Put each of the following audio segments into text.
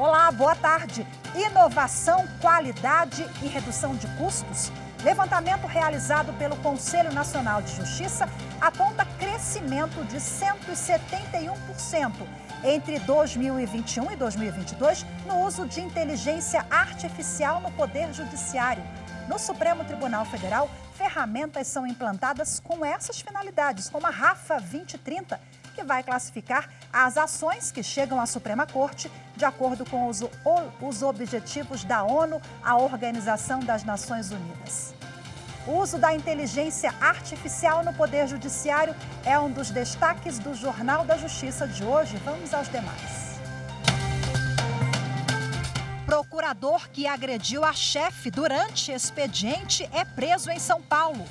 Olá, boa tarde. Inovação, qualidade e redução de custos? Levantamento realizado pelo Conselho Nacional de Justiça aponta crescimento de 171% entre 2021 e 2022 no uso de inteligência artificial no Poder Judiciário. No Supremo Tribunal Federal, ferramentas são implantadas com essas finalidades, como a RAFA 2030, que vai classificar as ações que chegam à Suprema Corte de acordo com os objetivos da ONU, a Organização das Nações Unidas. O uso da inteligência artificial no Poder Judiciário é um dos destaques do Jornal da Justiça de hoje. Vamos aos demais. Procurador que agrediu a chefe durante expediente é preso em São Paulo.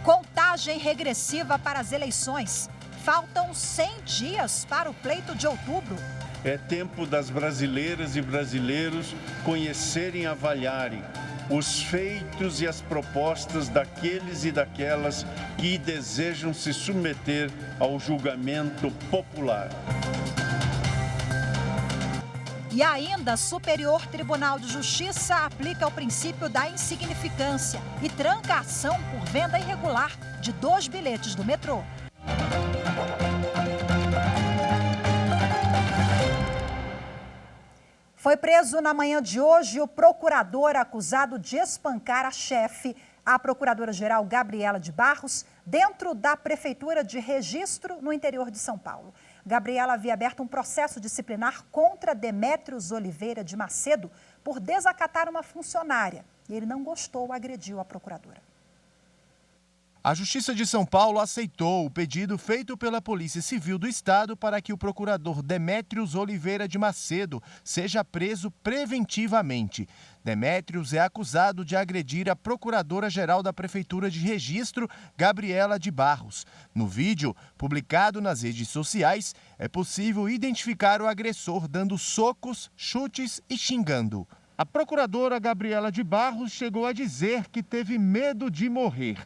Contagem regressiva para as eleições. Faltam 100 dias para o pleito de outubro. É tempo das brasileiras e brasileiros conhecerem e avaliarem os feitos e as propostas daqueles e daquelas que desejam se submeter ao julgamento popular. E ainda, Superior Tribunal de Justiça aplica o princípio da insignificância e tranca a ação por venda irregular de 2 bilhetes do metrô. Foi preso na manhã de hoje o procurador acusado de espancar a chefe, a procuradora-geral Gabriela de Barros, dentro da Prefeitura de Registro, no interior de São Paulo. Gabriela havia aberto um processo disciplinar contra Demétrios Oliveira de Macedo por desacatar uma funcionária. E ele não gostou, agrediu a procuradora. A Justiça de São Paulo aceitou o pedido feito pela Polícia Civil do Estado para que o procurador Demétrios Oliveira de Macedo seja preso preventivamente. Demétrios é acusado de agredir a procuradora-geral da Prefeitura de Registro, Gabriela de Barros. No vídeo, publicado nas redes sociais, é possível identificar o agressor dando socos, chutes e xingando. A procuradora Gabriela de Barros chegou a dizer que teve medo de morrer.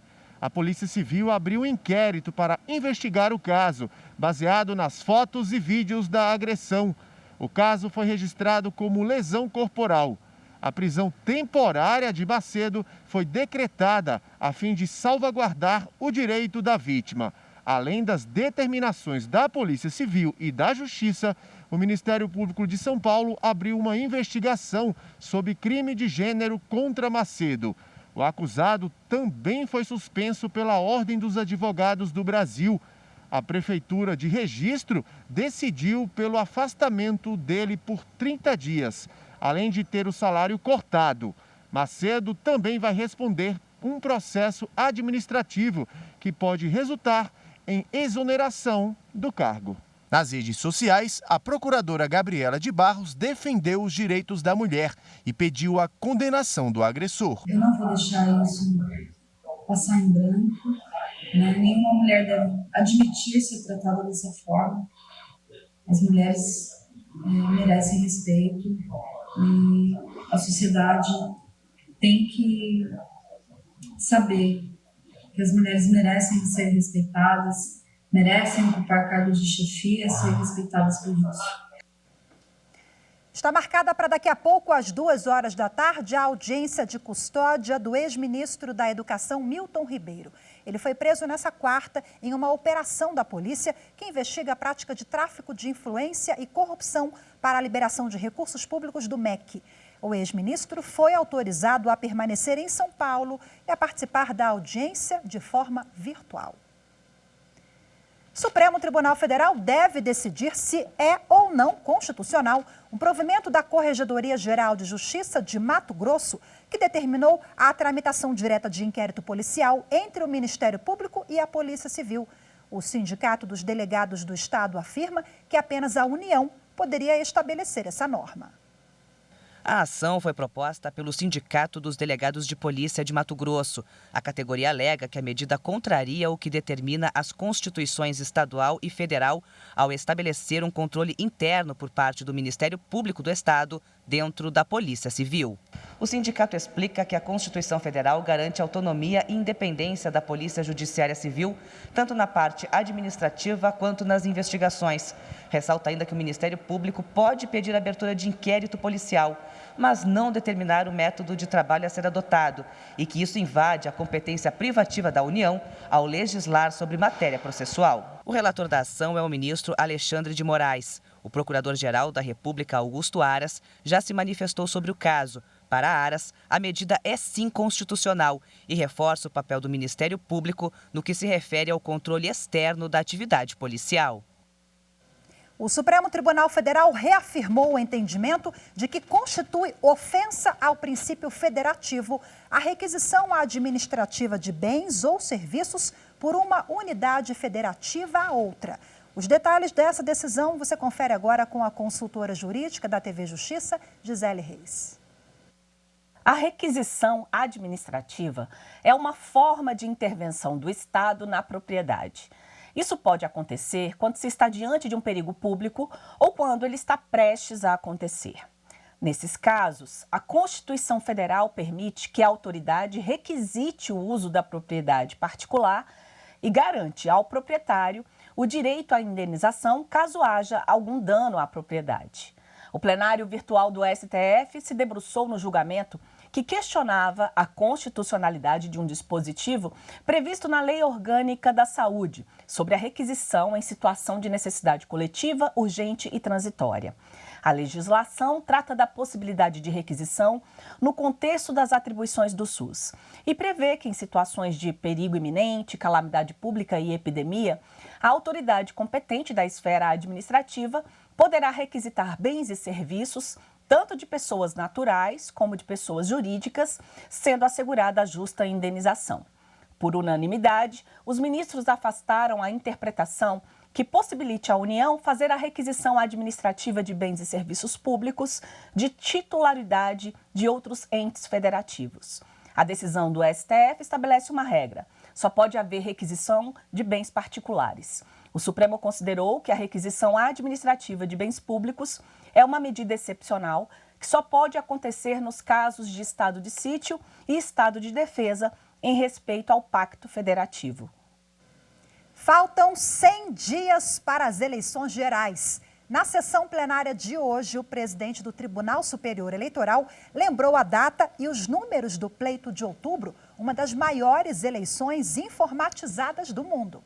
A Polícia Civil abriu um inquérito para investigar o caso, baseado nas fotos e vídeos da agressão. O caso foi registrado como lesão corporal. A prisão temporária de Macedo foi decretada a fim de salvaguardar o direito da vítima. Além das determinações da Polícia Civil e da Justiça, o Ministério Público de São Paulo abriu uma investigação sobre crime de gênero contra Macedo. O acusado também foi suspenso pela Ordem dos Advogados do Brasil. A Prefeitura de Registro decidiu pelo afastamento dele por 30 dias, além de ter o salário cortado. Macedo também vai responder um processo administrativo que pode resultar em exoneração do cargo. Nas redes sociais, a procuradora Gabriela de Barros defendeu os direitos da mulher e pediu a condenação do agressor. Eu não vou deixar isso passar em branco, né? Nenhuma mulher deve admitir ser tratada dessa forma. As mulheres merecem respeito e a sociedade tem que saber que as mulheres merecem ser respeitadas, merecem ocupar cargos de chefia e ser respeitadas por isso. Está marcada para daqui a pouco, às 2h da tarde, a audiência de custódia do ex-ministro da Educação, Milton Ribeiro. Ele foi preso nessa quarta em uma operação da polícia que investiga a prática de tráfico de influência e corrupção para a liberação de recursos públicos do MEC. O ex-ministro foi autorizado a permanecer em São Paulo e a participar da audiência de forma virtual. Supremo Tribunal Federal deve decidir se é ou não constitucional um provimento da Corregedoria Geral de Justiça de Mato Grosso que determinou a tramitação direta de inquérito policial entre o Ministério Público e a Polícia Civil. O Sindicato dos Delegados do Estado afirma que apenas a União poderia estabelecer essa norma. A ação foi proposta pelo Sindicato dos Delegados de Polícia de Mato Grosso. A categoria alega que a medida contraria o que determina as constituições estadual e federal ao estabelecer um controle interno por parte do Ministério Público do Estado dentro da Polícia Civil. O sindicato explica que a Constituição Federal garante autonomia e independência da Polícia Judiciária Civil, tanto na parte administrativa quanto nas investigações. Ressalta ainda que o Ministério Público pode pedir a abertura de inquérito policial, mas não determinar o método de trabalho a ser adotado, e que isso invade a competência privativa da União ao legislar sobre matéria processual. O relator da ação é o ministro Alexandre de Moraes. O procurador-geral da República, Augusto Aras, já se manifestou sobre o caso. Para Aras, a medida é sim constitucional e reforça o papel do Ministério Público no que se refere ao controle externo da atividade policial. O Supremo Tribunal Federal reafirmou o entendimento de que constitui ofensa ao princípio federativo a requisição administrativa de bens ou serviços por uma unidade federativa a outra. Os detalhes dessa decisão você confere agora com a consultora jurídica da TV Justiça, Gisele Reis. A requisição administrativa é uma forma de intervenção do Estado na propriedade. Isso pode acontecer quando se está diante de um perigo público ou quando ele está prestes a acontecer. Nesses casos, a Constituição Federal permite que a autoridade requisite o uso da propriedade particular e garante ao proprietário o direito à indenização caso haja algum dano à propriedade. O plenário virtual do STF se debruçou no julgamento que questionava a constitucionalidade de um dispositivo previsto na Lei Orgânica da Saúde sobre a requisição em situação de necessidade coletiva, urgente e transitória. A legislação trata da possibilidade de requisição no contexto das atribuições do SUS e prevê que, em situações de perigo iminente, calamidade pública e epidemia, a autoridade competente da esfera administrativa poderá requisitar bens e serviços tanto de pessoas naturais como de pessoas jurídicas, sendo assegurada a justa indenização. Por unanimidade, os ministros afastaram a interpretação que possibilite à União fazer a requisição administrativa de bens e serviços públicos de titularidade de outros entes federativos. A decisão do STF estabelece uma regra: só pode haver requisição de bens particulares. O Supremo considerou que a requisição administrativa de bens públicos é uma medida excepcional que só pode acontecer nos casos de estado de sítio e estado de defesa em respeito ao Pacto Federativo. Faltam 100 dias para as eleições gerais. Na sessão plenária de hoje, o presidente do Tribunal Superior Eleitoral lembrou a data e os números do pleito de outubro, uma das maiores eleições informatizadas do mundo.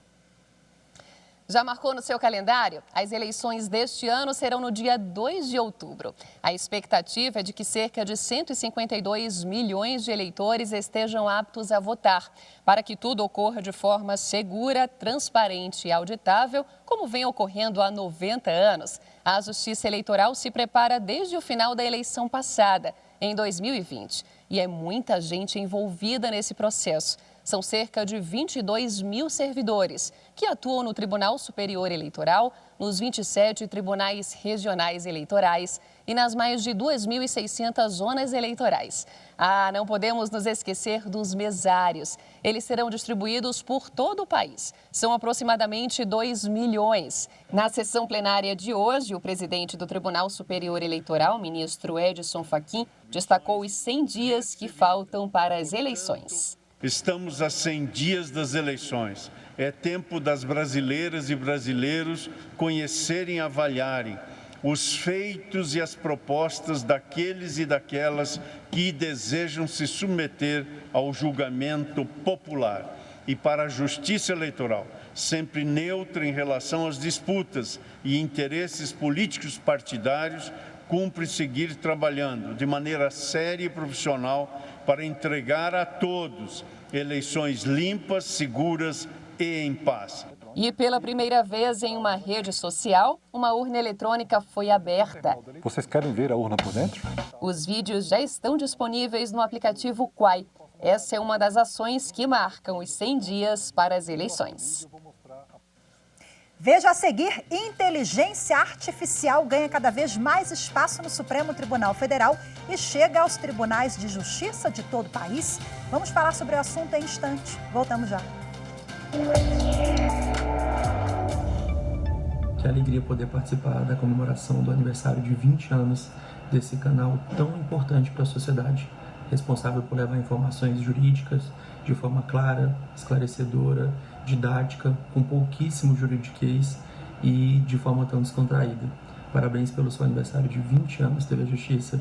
Já marcou no seu calendário? As eleições deste ano serão no dia 2 de outubro. A expectativa é de que cerca de 152 milhões de eleitores estejam aptos a votar, para que tudo ocorra de forma segura, transparente e auditável, como vem ocorrendo há 90 anos. A Justiça Eleitoral se prepara desde o final da eleição passada, em 2020. E é muita gente envolvida nesse processo. São cerca de 22 mil servidores que atuam no Tribunal Superior Eleitoral, nos 27 tribunais regionais eleitorais e nas mais de 2.600 zonas eleitorais. Não podemos nos esquecer dos mesários. Eles serão distribuídos por todo o país. São aproximadamente 2 milhões. Na sessão plenária de hoje, o presidente do Tribunal Superior Eleitoral, ministro Edson Fachin, destacou os 100 dias que faltam para as eleições. Estamos a 100 dias das eleições. É tempo das brasileiras e brasileiros conhecerem e avaliarem os feitos e as propostas daqueles e daquelas que desejam se submeter ao julgamento popular. E para a Justiça Eleitoral, sempre neutra em relação às disputas e interesses políticos partidários, cumpre seguir trabalhando de maneira séria e profissional para entregar a todos eleições limpas, seguras e em paz. E pela primeira vez em uma rede social, uma urna eletrônica foi aberta. Vocês querem ver a urna por dentro? Os vídeos já estão disponíveis no aplicativo Quai. Essa é uma das ações que marcam os 100 dias para as eleições. Veja a seguir, inteligência artificial ganha cada vez mais espaço no Supremo Tribunal Federal e chega aos tribunais de justiça de todo o país. Vamos falar sobre o assunto em instante. Voltamos já. Que alegria poder participar da comemoração do aniversário de 20 anos desse canal tão importante para a sociedade. responsável por levar informações jurídicas de forma clara, esclarecedora, didática, com pouquíssimo juridiquês e de forma tão descontraída. Parabéns pelo seu aniversário de 20 anos, TV Justiça.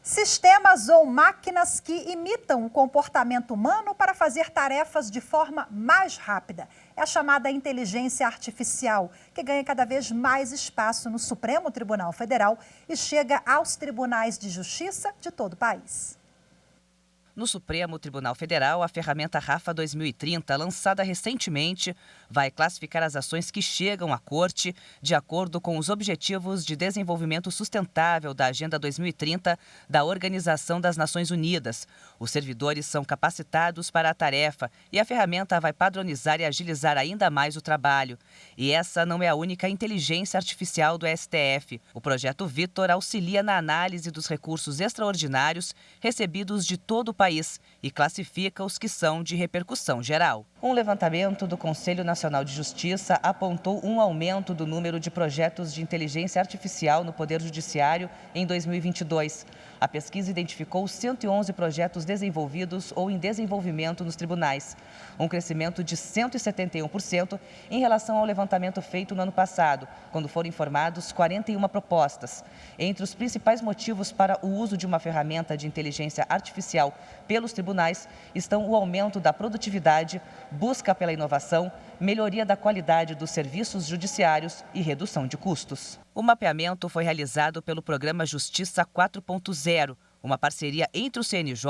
Sistemas ou máquinas que imitam o comportamento humano para fazer tarefas de forma mais rápida. É a chamada inteligência artificial, que ganha cada vez mais espaço no Supremo Tribunal Federal e chega aos tribunais de justiça de todo o país. No Supremo Tribunal Federal, a ferramenta RAFA 2030, lançada recentemente, vai classificar as ações que chegam à Corte de acordo com os Objetivos de Desenvolvimento Sustentável da Agenda 2030 da Organização das Nações Unidas. Os servidores são capacitados para a tarefa e a ferramenta vai padronizar e agilizar ainda mais o trabalho. E essa não é a única inteligência artificial do STF. O projeto Vitor auxilia na análise dos recursos extraordinários recebidos de todo o país e classifica os que são de repercussão geral. Um levantamento do Conselho Nacional de Justiça apontou um aumento do número de projetos de inteligência artificial no Poder Judiciário em 2022. A pesquisa identificou 111 projetos desenvolvidos ou em desenvolvimento nos tribunais, um crescimento de 171% em relação ao levantamento feito no ano passado, quando foram informados 41 propostas. Entre os principais motivos para o uso de uma ferramenta de inteligência artificial pelos tribunais estão o aumento da produtividade, busca pela inovação, melhoria da qualidade dos serviços judiciários e redução de custos. O mapeamento foi realizado pelo Programa Justiça 4.0, uma parceria entre o CNJ,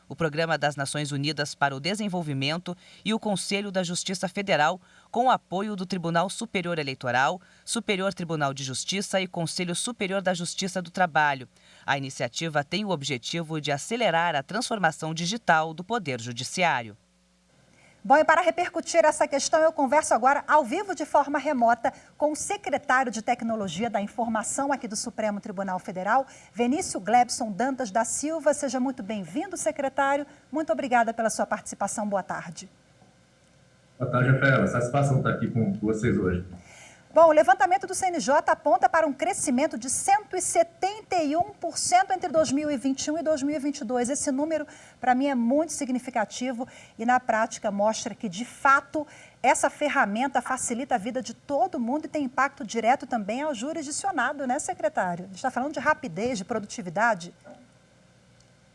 o Programa das Nações Unidas para o Desenvolvimento e o Conselho da Justiça Federal, com o apoio do Tribunal Superior Eleitoral, Superior Tribunal de Justiça e Conselho Superior da Justiça do Trabalho. A iniciativa tem o objetivo de acelerar a transformação digital do Poder Judiciário. Bom, e para repercutir essa questão, eu converso agora ao vivo de forma remota com o secretário de Tecnologia da Informação aqui do Supremo Tribunal Federal, Vinícius Glebson Dantas da Silva. Seja muito bem-vindo, secretário. Muito obrigada pela sua participação. Boa tarde. Boa tarde, Rafaela. Satisfação estar aqui com vocês hoje. Bom, o levantamento do CNJ aponta para um crescimento de 171% entre 2021 e 2022. Esse número, para mim, é muito significativo e, na prática, mostra que, de fato, essa ferramenta facilita a vida de todo mundo e tem impacto direto também ao jurisdicionado, né, secretário? A gente está falando de rapidez, de produtividade.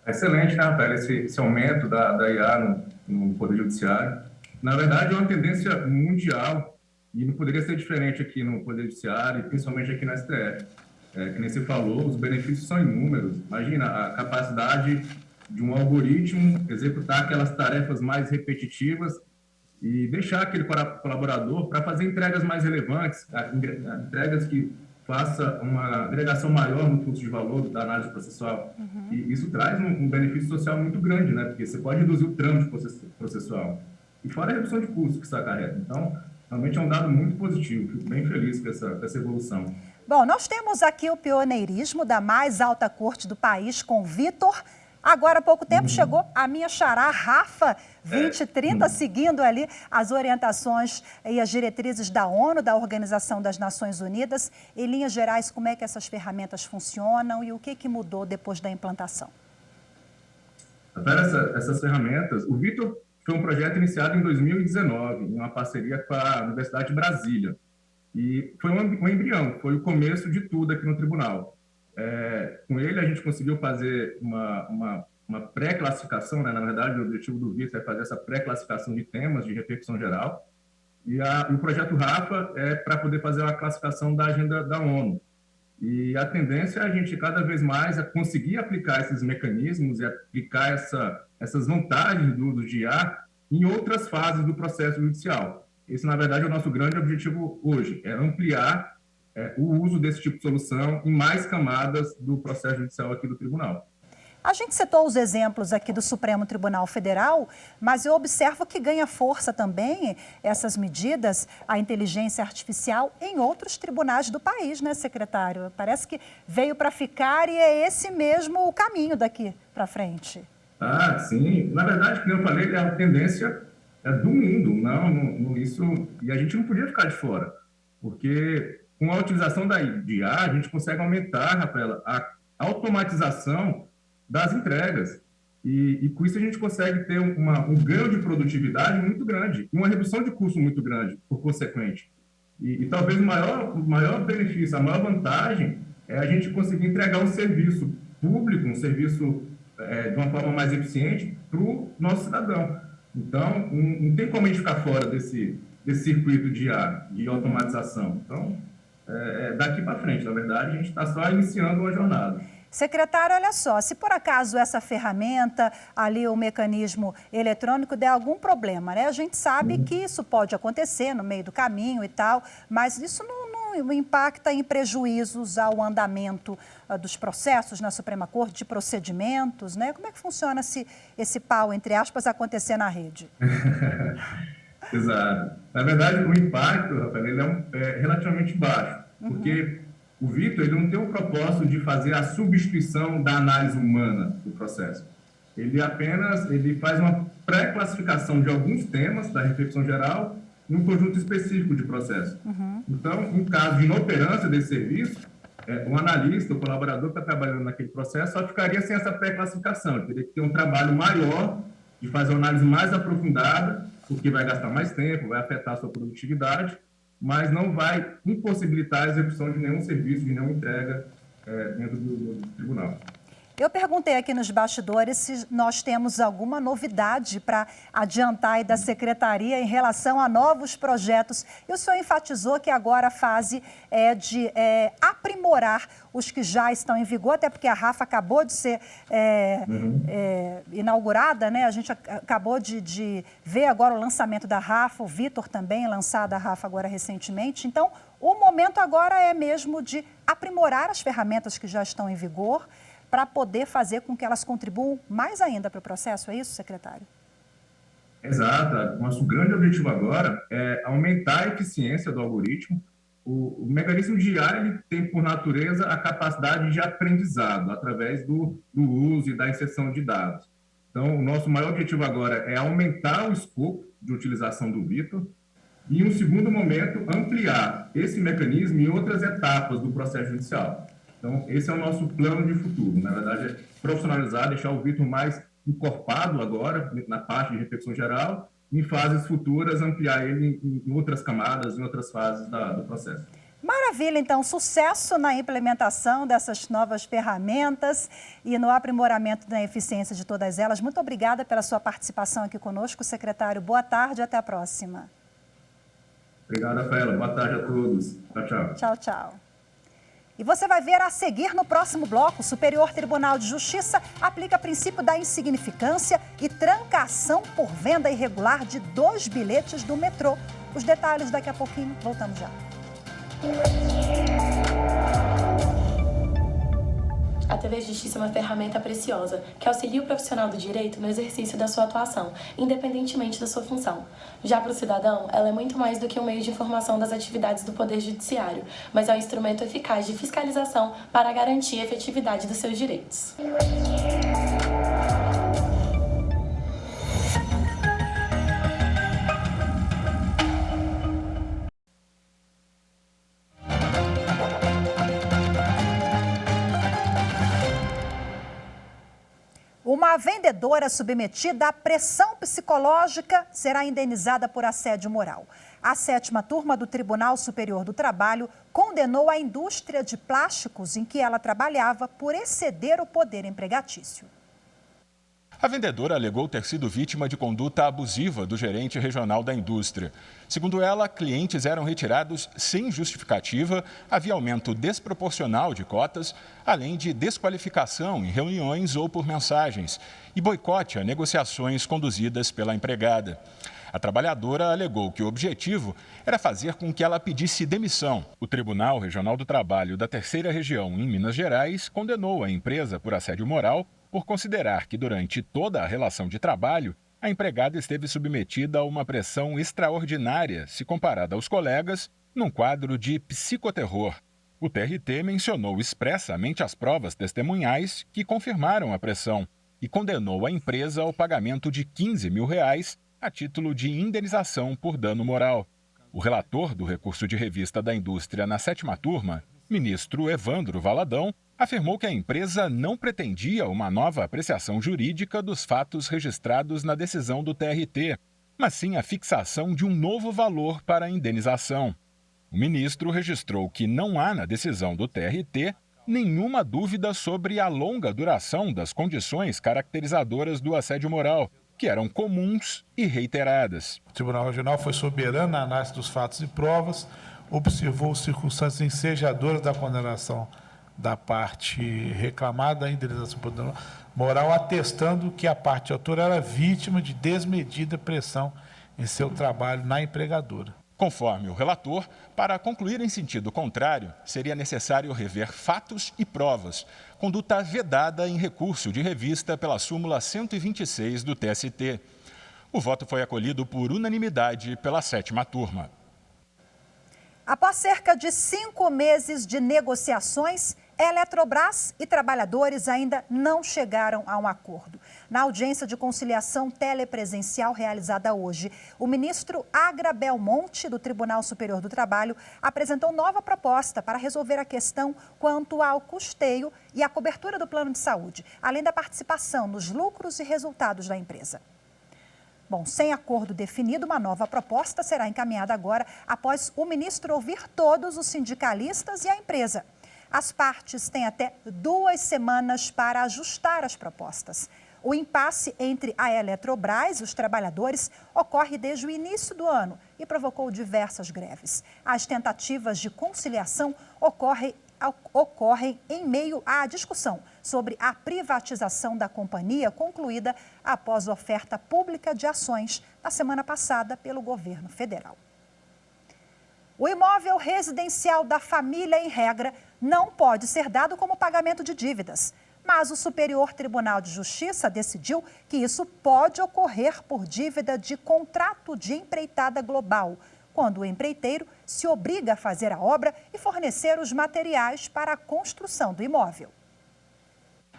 Excelente, né, Rafaela, esse aumento da IA no Poder Judiciário. Na verdade, é uma tendência mundial. E não poderia ser diferente aqui no Poder Judiciário, principalmente aqui no STF. Que nem você falou, os benefícios são inúmeros. Imagina a capacidade de um algoritmo executar aquelas tarefas mais repetitivas e deixar aquele colaborador para fazer entregas mais relevantes, entregas que faça uma agregação maior no fluxo de valor da análise processual. Uhum. E isso traz um benefício social muito grande, né? Porque você pode reduzir o trâmite processual. E fora a redução de custos que isso acarreta. Então, realmente é um dado muito positivo, fico bem feliz com essa evolução. Bom, nós temos aqui o pioneirismo da mais alta corte do país com o Vitor. Agora, há pouco tempo, chegou a minha xará, RAFA 2030, seguindo ali as orientações e as diretrizes da ONU, da Organização das Nações Unidas. Em linhas gerais, como é que essas ferramentas funcionam e o que mudou depois da implantação? Essas ferramentas, o Vitor foi um projeto iniciado em 2019, em uma parceria com a Universidade de Brasília. E foi um embrião, foi o começo de tudo aqui no tribunal. Com ele, a gente conseguiu fazer uma pré-classificação, né? Na verdade, o objetivo do Vitor é fazer essa pré-classificação de temas de repercussão geral. E o projeto RAFA é para poder fazer uma classificação da agenda da ONU. E a tendência é a gente cada vez mais a conseguir aplicar esses mecanismos e aplicar essas vantagens do uso de IA em outras fases do processo judicial. Esse, na verdade, é o nosso grande objetivo hoje, é ampliar o uso desse tipo de solução em mais camadas do processo judicial aqui do tribunal. A gente citou os exemplos aqui do Supremo Tribunal Federal, mas eu observo que ganha força também essas medidas, a inteligência artificial, em outros tribunais do país, né, secretário? Parece que veio para ficar e é esse mesmo o caminho daqui para frente. Ah, sim. Na verdade, como eu falei, é a tendência do mundo, isso, e a gente não podia ficar de fora, porque com a utilização da IA, a gente consegue aumentar, Rafaela, a automatização das entregas. E com isso a gente consegue ter um ganho de produtividade muito grande, e uma redução de custo muito grande, por consequente. E talvez o maior benefício, a maior vantagem é a gente conseguir entregar um serviço público, um serviço de uma forma mais eficiente para o nosso cidadão. Então, não tem como a gente ficar fora desse circuito de automatização. Então, daqui para frente, na verdade, a gente está só iniciando uma jornada. Secretário, olha só, se por acaso essa ferramenta, ali o mecanismo eletrônico der algum problema, né? A gente sabe que isso pode acontecer no meio do caminho e tal, mas isso não impacta em prejuízos ao andamento dos processos na Suprema Corte, de procedimentos, né? Como é que funciona se esse pau, entre aspas, acontecer na rede? Exato. Na verdade, o impacto, Rafael, ele é relativamente baixo, porque o Vitor ele não tem o propósito de fazer a substituição da análise humana do processo. Ele faz uma pré-classificação de alguns temas da reflexão geral em um conjunto específico de processo. Então, em caso de inoperância desse serviço, o analista, o colaborador que está trabalhando naquele processo só ficaria sem essa pré-classificação. Ele teria que ter um trabalho maior de fazer uma análise mais aprofundada, porque vai gastar mais tempo, vai afetar a sua produtividade, mas não vai impossibilitar a execução de nenhum serviço, de nenhuma entrega dentro do tribunal. Eu perguntei aqui nos bastidores se nós temos alguma novidade para adiantar aí da Secretaria em relação a novos projetos. E o senhor enfatizou que agora a fase é de aprimorar os que já estão em vigor, até porque a RAFA acabou de ser inaugurada, né? A gente acabou de ver agora o lançamento da RAFA, o Vitor também lançado a RAFA agora recentemente. Então, o momento agora é mesmo de aprimorar as ferramentas que já estão em vigor, para poder fazer com que elas contribuam mais ainda para o processo, é isso, secretário? Exato. Nosso grande objetivo agora é aumentar a eficiência do algoritmo. O mecanismo de IA ele tem, por natureza, a capacidade de aprendizado através do uso e da inserção de dados. Então, o nosso maior objetivo agora é aumentar o escopo de utilização do Vitor e, em um segundo momento, ampliar esse mecanismo em outras etapas do processo judicial. Então, esse é o nosso plano de futuro. Na verdade, é profissionalizar, deixar o Vitor mais encorpado agora, na parte de reflexão geral, e em fases futuras, ampliar ele em outras camadas, em outras fases do processo. Maravilha, então, sucesso na implementação dessas novas ferramentas e no aprimoramento da eficiência de todas elas. Muito obrigada pela sua participação aqui conosco, secretário. Boa tarde e até a próxima. Obrigado, Rafaela. Boa tarde a todos. Tchau, tchau. Tchau, tchau. E você vai ver a seguir no próximo bloco, o Superior Tribunal de Justiça aplica princípio da insignificância e tranca a ação por venda irregular de 2 bilhetes do metrô. Os detalhes daqui a pouquinho, voltamos já. A TV Justiça é uma ferramenta preciosa que auxilia o profissional do direito no exercício da sua atuação, independentemente da sua função. Já para o cidadão, ela é muito mais do que um meio de informação das atividades do Poder Judiciário, mas é um instrumento eficaz de fiscalização para garantir a efetividade dos seus direitos. Uma vendedora submetida à pressão psicológica será indenizada por assédio moral. A 7ª turma do Tribunal Superior do Trabalho condenou a indústria de plásticos em que ela trabalhava por exceder o poder empregatício. A vendedora alegou ter sido vítima de conduta abusiva do gerente regional da indústria. Segundo ela, clientes eram retirados sem justificativa, havia aumento desproporcional de cotas, além de desqualificação em reuniões ou por mensagens, e boicote a negociações conduzidas pela empregada. A trabalhadora alegou que o objetivo era fazer com que ela pedisse demissão. O Tribunal Regional do Trabalho da 3ª Região, em Minas Gerais, condenou a empresa por assédio moral por considerar que, durante toda a relação de trabalho, a empregada esteve submetida a uma pressão extraordinária, se comparada aos colegas, num quadro de psicoterror. O TRT mencionou expressamente as provas testemunhais que confirmaram a pressão. e condenou a empresa ao pagamento de R$15 mil a título de indenização por dano moral. O relator do recurso de revista da indústria na 7ª turma, ministro Evandro Valadão, afirmou que a empresa não pretendia uma nova apreciação jurídica dos fatos registrados na decisão do TRT, mas sim a fixação de um novo valor para a indenização. O ministro registrou que não há na decisão do TRT nenhuma dúvida sobre a longa duração das condições caracterizadoras do assédio moral, que eram comuns e reiteradas. O Tribunal Regional foi soberano na análise dos fatos e provas, observou circunstâncias ensejadoras da condenação da parte reclamada da indenização por dano moral, atestando que a parte autora era vítima de desmedida pressão em seu trabalho na empregadora. Conforme o relator, para concluir em sentido contrário, seria necessário rever fatos e provas, conduta vedada em recurso de revista pela súmula 126 do TST. O voto foi acolhido por unanimidade pela 7ª turma. Após cerca de 5 meses de negociações, Eletrobras e trabalhadores ainda não chegaram a um acordo. Na audiência de conciliação telepresencial realizada hoje, o ministro Agra Belmonte, do Tribunal Superior do Trabalho, apresentou nova proposta para resolver a questão quanto ao custeio e a cobertura do plano de saúde, além da participação nos lucros e resultados da empresa. Bom, sem acordo definido, uma nova proposta será encaminhada agora após o ministro ouvir todos os sindicalistas e a empresa. As partes têm até 2 semanas para ajustar as propostas. O impasse entre a Eletrobras e os trabalhadores ocorre desde o início do ano e provocou diversas greves. As tentativas de conciliação ocorrem em meio à discussão sobre a privatização da companhia concluída após oferta pública de ações na semana passada pelo governo federal. O imóvel residencial da família, em regra, não pode ser dado como pagamento de dívidas. Mas o Superior Tribunal de Justiça decidiu que isso pode ocorrer por dívida de contrato de empreitada global, quando o empreiteiro se obriga a fazer a obra e fornecer os materiais para a construção do imóvel.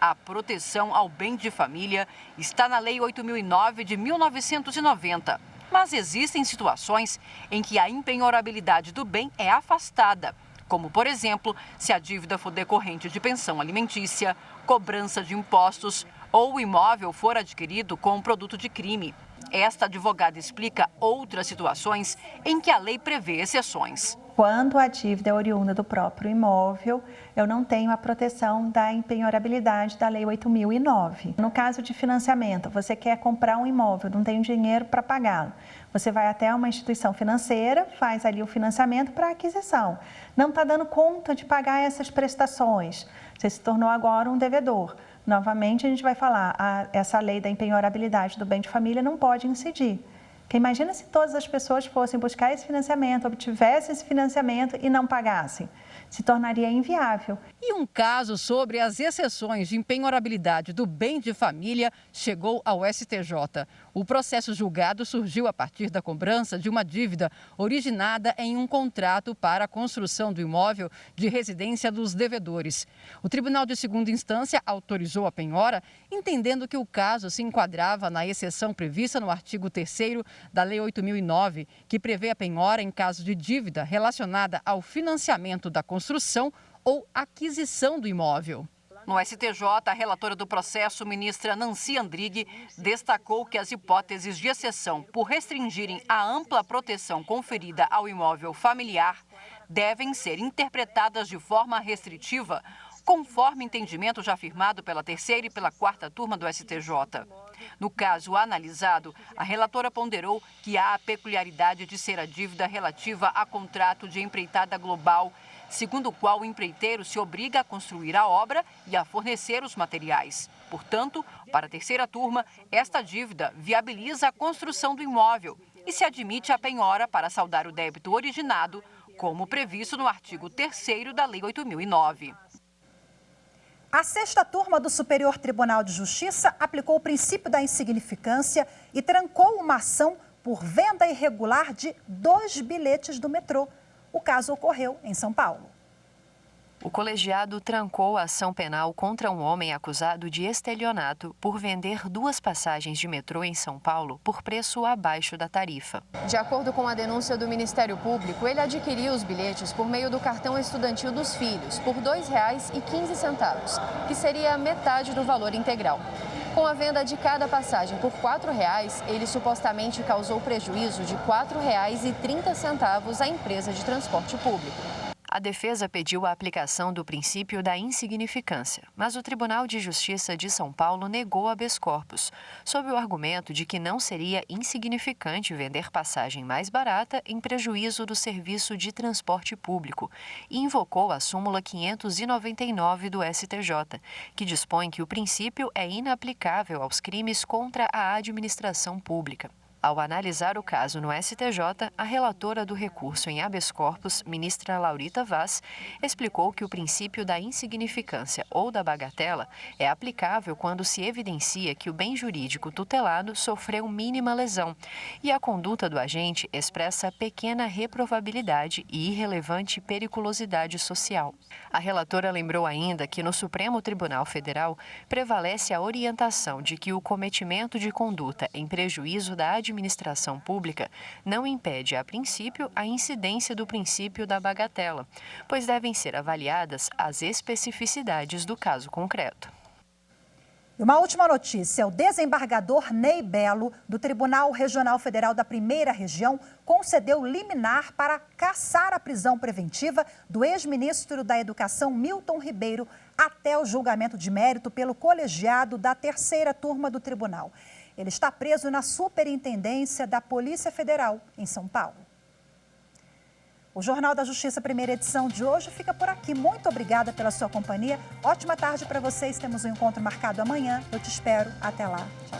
A proteção ao bem de família está na Lei 8.009 de 1990. Mas existem situações em que a impenhorabilidade do bem é afastada, como, por exemplo, se a dívida for decorrente de pensão alimentícia, cobrança de impostos ou o imóvel for adquirido com um produto de crime. Esta advogada explica outras situações em que a lei prevê exceções. Quando a dívida é oriunda do próprio imóvel, eu não tenho a proteção da impenhorabilidade da Lei 8.009. No caso de financiamento, você quer comprar um imóvel, não tem dinheiro para pagá-lo. Você vai até uma instituição financeira, faz ali o financiamento para aquisição. Não está dando conta de pagar essas prestações. Você se tornou agora um devedor. Novamente, a gente vai falar, essa lei da impenhorabilidade do bem de família não pode incidir. Porque imagina se todas as pessoas fossem buscar esse financiamento, obtivessem esse financiamento e não pagassem. Se tornaria inviável. E um caso sobre as exceções de impenhorabilidade do bem de família chegou ao STJ. O processo julgado surgiu a partir da cobrança de uma dívida originada em um contrato para a construção do imóvel de residência dos devedores. O Tribunal de Segunda Instância autorizou a penhora, entendendo que o caso se enquadrava na exceção prevista no artigo 3º da Lei 8.009, que prevê a penhora em caso de dívida relacionada ao financiamento da construção ou aquisição do imóvel. No STJ, a relatora do processo, ministra Nancy Andrighi, destacou que as hipóteses de exceção por restringirem a ampla proteção conferida ao imóvel familiar devem ser interpretadas de forma restritiva, conforme entendimento já firmado pela 3ª e pela 4ª turma do STJ. No caso analisado, a relatora ponderou que há a peculiaridade de ser a dívida relativa a contrato de empreitada global, segundo o qual o empreiteiro se obriga a construir a obra e a fornecer os materiais. Portanto, para a 3ª turma, esta dívida viabiliza a construção do imóvel e se admite a penhora para saldar o débito originado, como previsto no artigo 3º da Lei 8.009. A 6ª turma do Superior Tribunal de Justiça aplicou o princípio da insignificância e trancou uma ação por venda irregular de 2 bilhetes do metrô. O caso ocorreu em São Paulo. O colegiado trancou a ação penal contra um homem acusado de estelionato por vender 2 passagens de metrô em São Paulo por preço abaixo da tarifa. De acordo com a denúncia do Ministério Público, ele adquiriu os bilhetes por meio do cartão estudantil dos filhos, por R$ 2,15, que seria metade do valor integral. Com a venda de cada passagem por R$ 4,00, ele supostamente causou prejuízo de R$ 4,30 à empresa de transporte público. A defesa pediu a aplicação do princípio da insignificância, mas o Tribunal de Justiça de São Paulo negou habeas corpus, sob o argumento de que não seria insignificante vender passagem mais barata em prejuízo do serviço de transporte público, e invocou a súmula 599 do STJ, que dispõe que o princípio é inaplicável aos crimes contra a administração pública. Ao analisar o caso no STJ, a relatora do recurso em habeas corpus, ministra Laurita Vaz, explicou que o princípio da insignificância ou da bagatela é aplicável quando se evidencia que o bem jurídico tutelado sofreu mínima lesão e a conduta do agente expressa pequena reprovabilidade e irrelevante periculosidade social. A relatora lembrou ainda que no Supremo Tribunal Federal prevalece a orientação de que o cometimento de conduta em prejuízo da administração pública não impede, a princípio, a incidência do princípio da bagatela, pois devem ser avaliadas as especificidades do caso concreto. E uma última notícia: o desembargador Ney Belo, do Tribunal Regional Federal da Primeira Região, concedeu liminar para cassar a prisão preventiva do ex-ministro da Educação, Milton Ribeiro, até o julgamento de mérito pelo colegiado da 3ª turma do tribunal. Ele está preso na Superintendência da Polícia Federal, em São Paulo. O Jornal da Justiça, primeira edição de hoje, fica por aqui. Muito obrigada pela sua companhia. Ótima tarde para vocês. Temos um encontro marcado amanhã. Eu te espero. Até lá. Tchau.